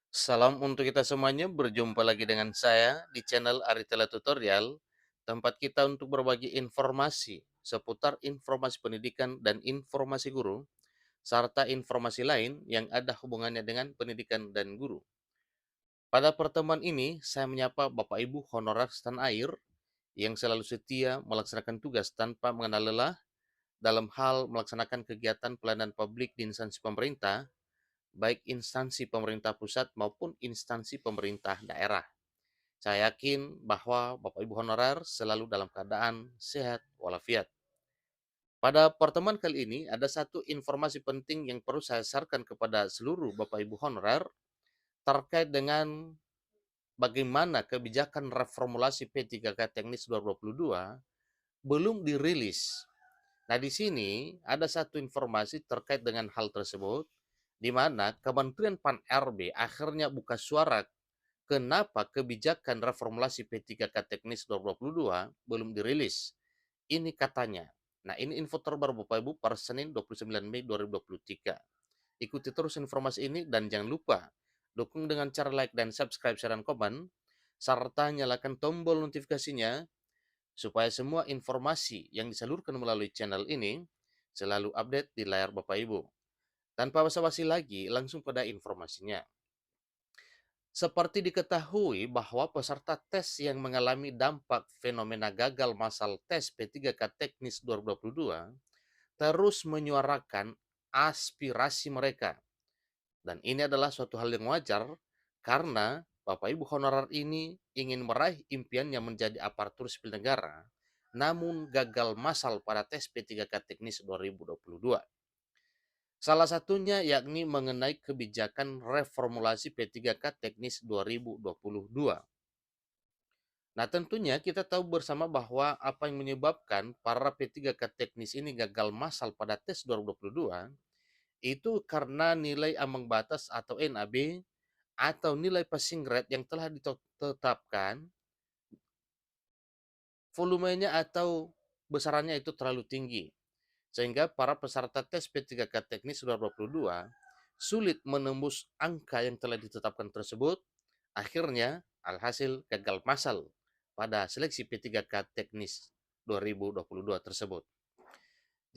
Salam untuk kita semuanya, berjumpa lagi dengan saya di channel Aritela Tutorial, tempat kita untuk berbagi informasi seputar informasi pendidikan dan informasi guru, serta informasi lain yang ada hubungannya dengan pendidikan dan guru. Pada pertemuan ini, saya menyapa Bapak Ibu honorer setanah air yang selalu setia melaksanakan tugas tanpa mengenal lelah dalam hal melaksanakan kegiatan pelayanan publik di instansi pemerintah, baik instansi pemerintah pusat maupun instansi pemerintah daerah. Saya yakin bahwa Bapak Ibu honorer selalu dalam keadaan sehat walafiat. Pada pertemuan kali ini ada satu informasi penting yang perlu saya sarankan kepada seluruh Bapak Ibu honorer terkait dengan bagaimana kebijakan reformulasi P3K Teknis 2022 belum dirilis. Nah, di sini ada satu informasi terkait dengan hal tersebut, di mana Kementerian Pan-RB akhirnya buka suara kenapa kebijakan reformulasi P3K Teknis 2022 belum dirilis. Ini katanya. Nah, ini info terbaru Bapak Ibu per Senin 29 Mei 2023. Ikuti terus informasi ini dan jangan lupa dukung dengan cara like dan subscribe, share, dan komen, serta nyalakan tombol notifikasinya supaya semua informasi yang disalurkan melalui channel ini selalu update di layar Bapak Ibu. Tanpa basa-basi lagi, langsung pada informasinya. Seperti diketahui bahwa peserta tes yang mengalami dampak fenomena gagal massal tes P3K Teknis 2022 terus menyuarakan aspirasi mereka. Dan ini adalah suatu hal yang wajar karena Bapak Ibu honorer ini ingin meraih impiannya menjadi aparatur sipil negara, namun gagal massal pada tes P3K Teknis 2022. Salah satunya yakni mengenai kebijakan reformulasi P3K Teknis 2022. Nah, tentunya kita tahu bersama bahwa apa yang menyebabkan para P3K Teknis ini gagal massal pada tes 2022 itu karena nilai ambang batas atau NAB atau nilai passing grade yang telah ditetapkan, volumenya atau besarannya itu terlalu tinggi. Sehingga para peserta tes P3K Teknis 2022 sulit menembus angka yang telah ditetapkan tersebut. Akhirnya, alhasil gagal massal pada seleksi P3K Teknis 2022 tersebut.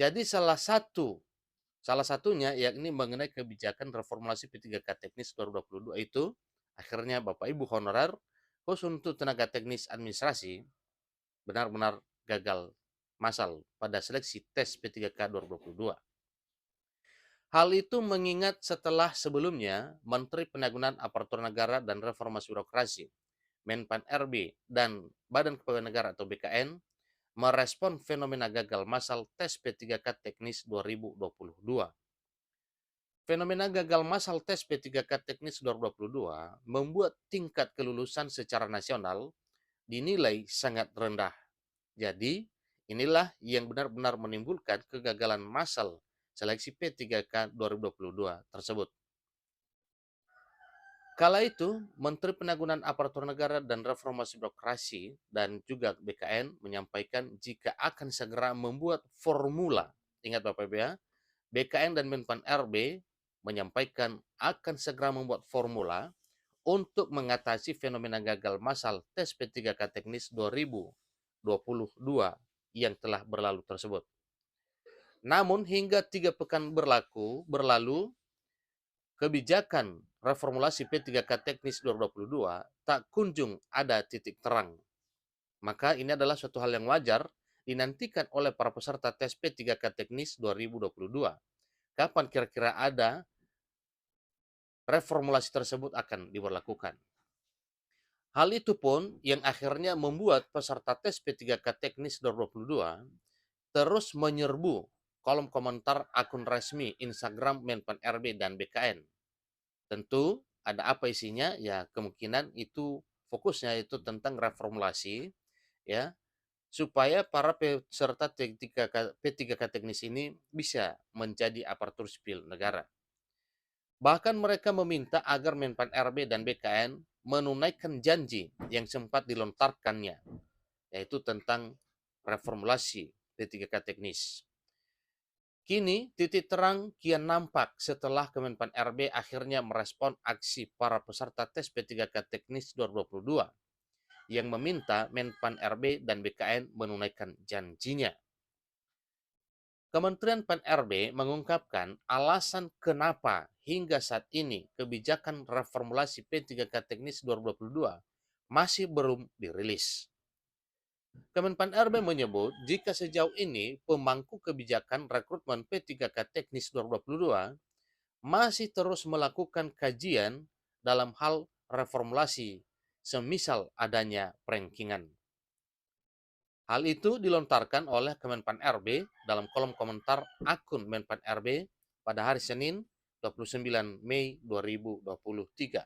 Jadi salah satunya yakni mengenai kebijakan reformulasi P3K Teknis 2022 itu akhirnya Bapak Ibu honorer khusus untuk tenaga teknis administrasi benar-benar gagal massal pada seleksi tes P3K 2022. Hal itu mengingat setelah sebelumnya Menteri Penanggulangan Aparatur Negara dan Reformasi Birokrasi, Menpan RB, dan Badan Kepegawaian Negara atau BKN merespon fenomena gagal massal tes P3K Teknis 2022. Fenomena gagal massal tes P3K Teknis 2022 membuat tingkat kelulusan secara nasional dinilai sangat rendah. Jadi, inilah yang benar-benar menimbulkan kegagalan massal seleksi P3K 2022 tersebut. Kala itu, Menteri Penanggulangan Aparatur Negara dan Reformasi Birokrasi dan juga BKN menyampaikan jika akan segera membuat formula. Ingat Bapak Ibu ya, BKN dan Menpan RB menyampaikan akan segera membuat formula untuk mengatasi fenomena gagal massal tes P3K Teknis 2022 yang telah berlalu tersebut. Namun hingga 3 pekan berlalu, kebijakan reformulasi P3K Teknis 2022 tak kunjung ada titik terang. Maka ini adalah suatu hal yang wajar dinantikan oleh para peserta tes P3K Teknis 2022. Kapan kira-kira ada reformulasi tersebut akan diberlakukan? Hal itu pun yang akhirnya membuat peserta tes P3K Teknis 2022 terus menyerbu kolom komentar akun resmi Instagram Menpan RB dan BKN. Tentu ada apa isinya? Ya kemungkinan itu fokusnya itu tentang reformulasi ya supaya para peserta P3K Teknis ini bisa menjadi aparatur sipil negara. Bahkan mereka meminta agar Menpan RB dan BKN menunaikan janji yang sempat dilontarkannya, yaitu tentang reformulasi P3K Teknis. Kini titik terang kian nampak setelah Kemenpan RB akhirnya merespon aksi para peserta tes P3K Teknis 2022 yang meminta Menpan RB dan BKN menunaikan janjinya. Kementerian Pan-RB mengungkapkan alasan kenapa hingga saat ini kebijakan reformulasi P3K Teknis 2022 masih belum dirilis. Kemenpan RB menyebut jika sejauh ini pemangku kebijakan rekrutmen P3K Teknis 2022 masih terus melakukan kajian dalam hal reformulasi, semisal adanya perankingan. Hal itu dilontarkan oleh Kemenpan RB dalam kolom komentar akun Menpan RB pada hari Senin 29 Mei 2023.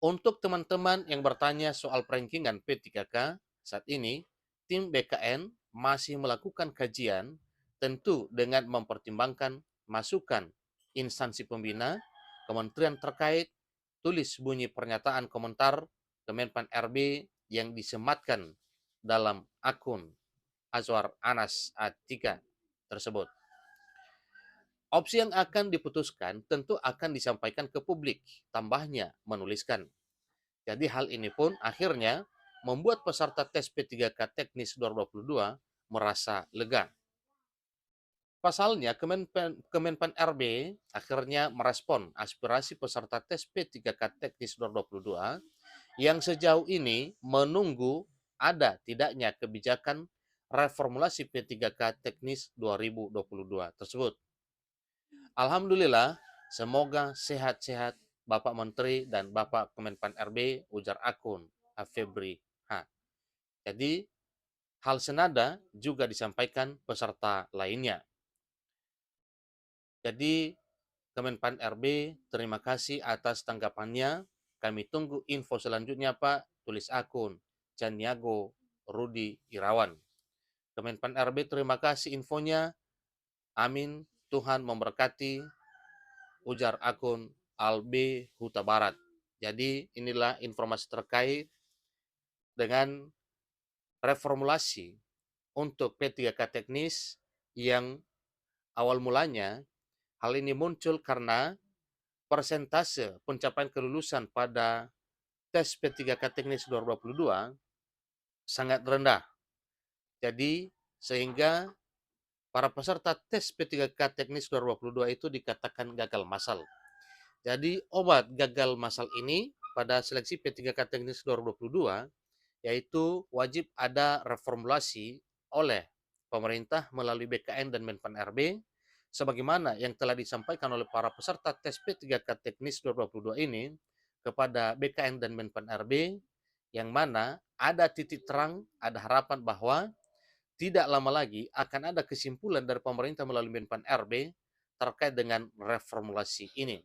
Untuk teman-teman yang bertanya soal perankingan P3K, saat ini tim BKN masih melakukan kajian tentu dengan mempertimbangkan masukan instansi pembina, kementerian terkait, tulis bunyi pernyataan komentar Kemenpan RB yang disematkan dalam akun Azwar Anas A3 tersebut. Opsi yang akan diputuskan tentu akan disampaikan ke publik, tambahnya menuliskan. Jadi hal ini pun akhirnya membuat peserta tes P3K Teknis 2022 merasa lega. Pasalnya, Kemenpan RB akhirnya merespon aspirasi peserta tes P3K Teknis 2022 yang sejauh ini menunggu ada tidaknya kebijakan reformulasi P3K Teknis 2022 tersebut. Alhamdulillah, semoga sehat-sehat Bapak Menteri dan Bapak Kemenpan RB, ujar akun Febri H. Jadi, hal senada juga disampaikan peserta lainnya. Jadi, Kemenpan RB, terima kasih atas tanggapannya. Kami tunggu info selanjutnya, Pak. Tulis akun Caniago Rudi Irawan. Kemenpan RB, terima kasih infonya. Amin. Tuhan memberkati. Ujar akun Albe Huta Barat. Jadi inilah informasi terkait dengan reformulasi untuk P3K teknis yang awal mulanya hal ini muncul karena persentase pencapaian kelulusan pada tes P3K teknis 2022 sangat rendah. Jadi sehingga para peserta tes P3K teknis 2022 itu dikatakan gagal massal. Jadi obat gagal massal ini pada seleksi P3K teknis 2022 yaitu wajib ada reformulasi oleh pemerintah melalui BKN dan Menpan RB sebagaimana yang telah disampaikan oleh para peserta tes P3K teknis 2022 ini kepada BKN dan Menpan RB yang mana ada titik terang, ada harapan bahwa tidak lama lagi akan ada kesimpulan dari pemerintah melalui Menpan RB terkait dengan reformulasi ini.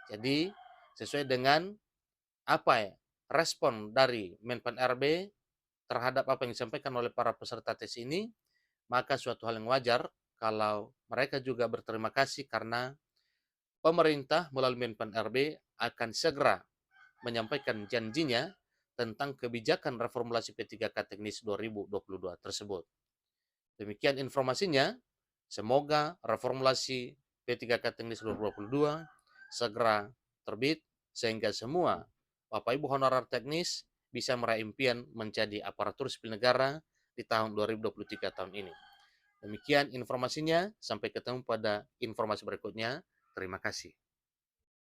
Jadi sesuai dengan apa ya respon dari Menpan RB terhadap apa yang disampaikan oleh para peserta tes ini, maka suatu hal yang wajar kalau mereka juga berterima kasih karena pemerintah melalui Menpan RB akan segera menyampaikan janjinya tentang kebijakan reformulasi P3K Teknis 2022 tersebut. Demikian informasinya. Semoga reformulasi P3K Teknis 2022 segera terbit sehingga semua Bapak Ibu honorer teknis bisa meraih impian menjadi aparatur sipil negara di tahun 2023 tahun ini. Demikian informasinya, sampai ketemu pada informasi berikutnya. Terima kasih.